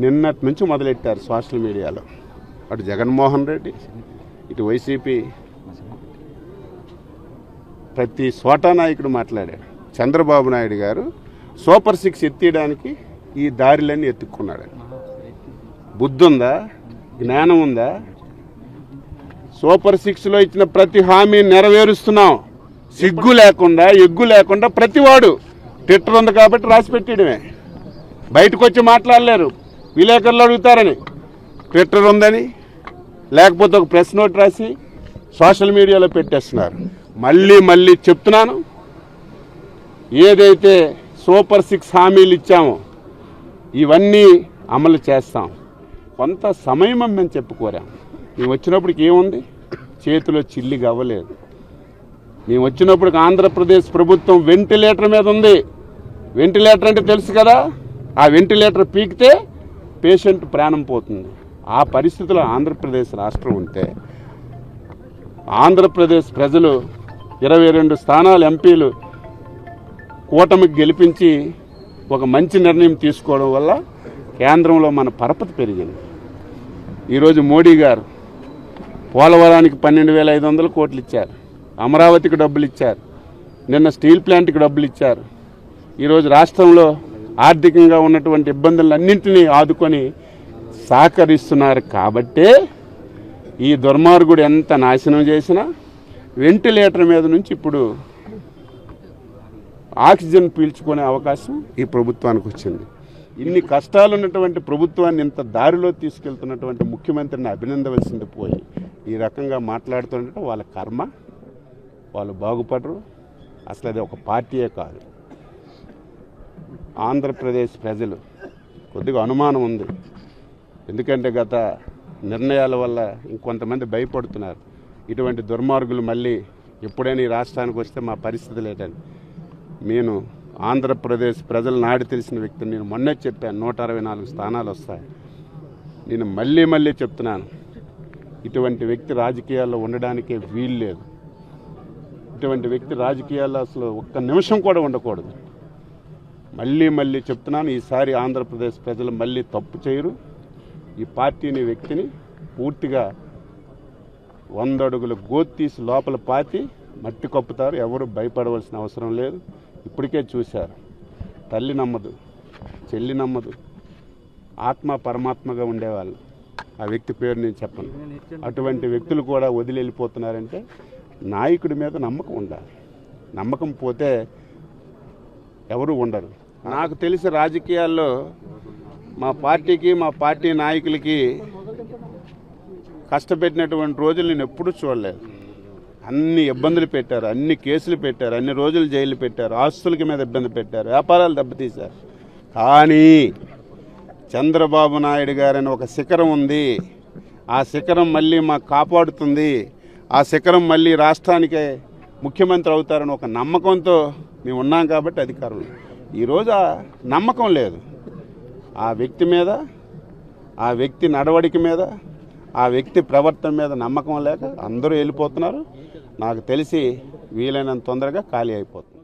నిన్నటి నుంచి మొదలెట్టారు సోషల్ మీడియాలో. అటు జగన్మోహన్ రెడ్డి, ఇటు వైసీపీ, ప్రతి సోటా నాయకుడు మాట్లాడాడు. చంద్రబాబు నాయుడు గారు సూపర్ 6 ఎత్తేయడానికి ఈ దారిలన్నీ ఎత్తుక్కున్నాడు. బుద్ధి ఉందా? జ్ఞానం ఉందా? సూపర్ 6లో ఇచ్చిన ప్రతి హామీ నెరవేరుస్తున్నాం. సిగ్గు లేకుండా, ఎగ్గు లేకుండా ప్రతివాడు ట్విట్టర్ ఉంది కాబట్టి రాసి పెట్టేయడమే. బయటకు వచ్చి మాట్లాడలేరు, విలేకరులు అడుగుతారని ట్విట్టర్ ఉందని, లేకపోతే ఒక ప్రెస్ నోట్ రాసి సోషల్ మీడియాలో పెట్టేస్తున్నారు. మళ్ళీ చెప్తున్నాను, ఏదైతే సూపర్ 6 హామీలు ఇచ్చామో ఇవన్నీ అమలు చేస్తాం. కొంత సమయం మేము చెప్పుకోరాం. మేము వచ్చినప్పటికి ఏముంది? చేతిలో చిల్లిగా అవ్వలేదు. మేము వచ్చినప్పటికి ఆంధ్రప్రదేశ్ ప్రభుత్వం వెంటిలేటర్ మీద ఉంది. వెంటిలేటర్ అంటే తెలుసు కదా, ఆ వెంటిలేటర్ పీకితే పేషెంట్ ప్రాణం పోతుంది. ఆ పరిస్థితిలో ఆంధ్రప్రదేశ్ రాష్ట్రం ఉంటే ఆంధ్రప్రదేశ్ ప్రజలు 22 స్థానాలు ఎంపీలు కూటమికి గెలిపించి ఒక మంచి నిర్ణయం తీసుకోవడం వల్ల కేంద్రంలో మన పరపతి పెరిగింది. ఈరోజు మోడీ గారు పోలవరానికి 12,500 కోట్లు ఇచ్చారు, అమరావతికి డబ్బులు ఇచ్చారు, నిన్న స్టీల్ ప్లాంట్కి డబ్బులు ఇచ్చారు. ఈరోజు రాష్ట్రంలో ఆర్థికంగా ఉన్నటువంటి ఇబ్బందులన్నింటినీ ఆదుకొని సహకరిస్తున్నారు. కాబట్టే ఈ దుర్మార్గుడు ఎంత నాశనం చేసినా వెంటిలేటర్ మీద నుంచి ఇప్పుడు ఆక్సిజన్ పీల్చుకునే అవకాశం ఈ ప్రభుత్వానికి వచ్చింది. ఇన్ని కష్టాలు ఉన్నటువంటి ప్రభుత్వాన్ని ఇంత దారిలో తీసుకెళ్తున్నటువంటి ముఖ్యమంత్రిని అభినందవలసింది పోయి ఈ రకంగా మాట్లాడుతుండటం వాళ్ళ కర్మ. వాళ్ళు బాగుపడరు. అసలు అది ఒక పార్టీయే కాదు. ఆంధ్రప్రదేశ్ ప్రజలు కొద్దిగా అనుమానం ఉంది. ఎందుకంటే గత నిర్ణయాల వల్ల ఇంకొంతమంది భయపడుతున్నారు. ఇటువంటి దుర్మార్గులు మళ్ళీ ఎప్పుడైనా ఈ రాష్ట్రానికి వస్తే మా పరిస్థితి లేదని. నేను ఆంధ్రప్రదేశ్ ప్రజలు నాడి తెలిసిన వ్యక్తిని. నేను మొన్నే చెప్పాను 164 స్థానాలు వస్తాయి. నేను మళ్ళీ చెప్తున్నాను, ఇటువంటి వ్యక్తి రాజకీయాల్లో ఉండడానికే వీలు లేదు. ఇటువంటి వ్యక్తి రాజకీయాల్లో అసలు ఒక్క నిమిషం కూడా ఉండకూడదు. మళ్ళీ చెప్తున్నాను, ఈసారి ఆంధ్రప్రదేశ్ ప్రజలు మళ్ళీ తప్పు చేయరు. ఈ పార్టీని, వ్యక్తిని పూర్తిగా 100 అడుగుల గోతి తీసి లోపల పాతి మట్టి కప్పుతారు. ఎవరు భయపడవలసిన అవసరం లేదు. ఇప్పటికే చూశారు, తల్లి నమ్మదు, చెల్లి నమ్మదు, ఆత్మ పరమాత్మగా ఉండేవాళ్ళు. ఆ వ్యక్తి పేరు నేను చెప్పను. అటువంటి వ్యక్తులు కూడా వదిలి వెళ్ళిపోతున్నారంటే నాయకుడి మీద నమ్మకం ఉండాలి. నమ్మకం పోతే ఎవరు ఉండరు. నాకు తెలిసి రాజకీయాల్లో మా పార్టీకి, మా పార్టీ నాయకులకి కష్టపెట్టినటువంటి రోజులు నేను ఎప్పుడూ చూడలేదు. అన్ని ఇబ్బందులు పెట్టారు, అన్ని కేసులు పెట్టారు, అన్ని రోజులు జైలు పెట్టారు, ఆస్తులకి మీద ఇబ్బంది పెట్టారు, వ్యాపారాలు దెబ్బతీశారు. కానీ చంద్రబాబు నాయుడు గారని ఒక శిఖరం ఉంది. ఆ శిఖరం మళ్ళీ మాకు కాపాడుతుంది. ఆ శిఖరం మళ్ళీ రాష్ట్రానికి ముఖ్యమంత్రి అవుతారని ఒక నమ్మకంతో మేము ఉన్నాం కాబట్టి అధికారంలో. ఈరోజు ఆ నమ్మకం లేదు. ఆ వ్యక్తి మీద, ఆ వ్యక్తి నడవడిక మీద, ఆ వ్యక్తి ప్రవర్తన మీద నమ్మకం లేక అందరూ వెళ్ళిపోతున్నారు. నాకు తెలిసి వీలైనంత తొందరగా ఖాళీ అయిపోతుంది.